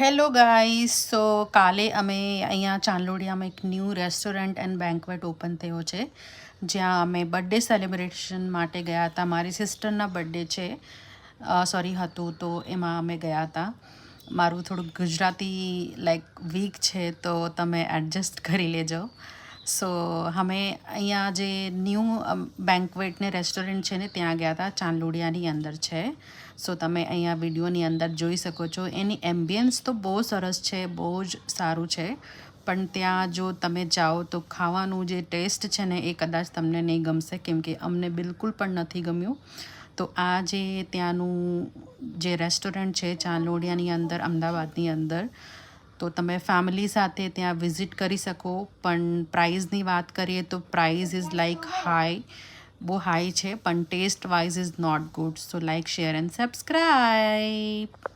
Hello guys. સો કાલે અમે અહીંયા ચાંદલોડિયામાં એક new restaurant and banquet open થયો છે, જ્યાં અમે બર્થડે સેલિબ્રેશન માટે ગયા હતા. મારી સિસ્ટરના બર્થડે છે, હતું, તો એમાં અમે ગયા હતા. મારું થોડુંક ગુજરાતી વીક છે, તો તમે એડજસ્ટ કરી લેજો. સો અમે અહીંયા જે ન્યૂ બેન્ક્વેટ ને રેસ્ટોરન્ટ છે ને ત્યાં ગયા હતા. ચાંદલોડિયાની અંદર છે. સો તમે અહીંયા વિડીયોની અંદર જોઈ શકો છો. એની એમ્બિયન્સ તો બહુ સરસ છે, બહુ જ સારું છે. પણ ત્યાં જો તમે જાઓ તો ખાવાનું જે ટેસ્ટ છે ને એ કદાચ તમને નહીં ગમશે, કેમ કે અમને બિલકુલ પણ નથી ગમ્યું. તો આ જે ત્યાંનું જે રેસ્ટોરન્ટ છે ચાંદલોડિયાની અંદર, અમદાવાદની અંદર, તો તમે ફેમિલી સાથે ત્યાં વિઝિટ કરી શકો. પણ પ્રાઇઝની વાત કરીએ તો પ્રાઇઝ ઇઝ બહુ હાઈ છે, પણ taste wise is not good. So like, share and subscribe.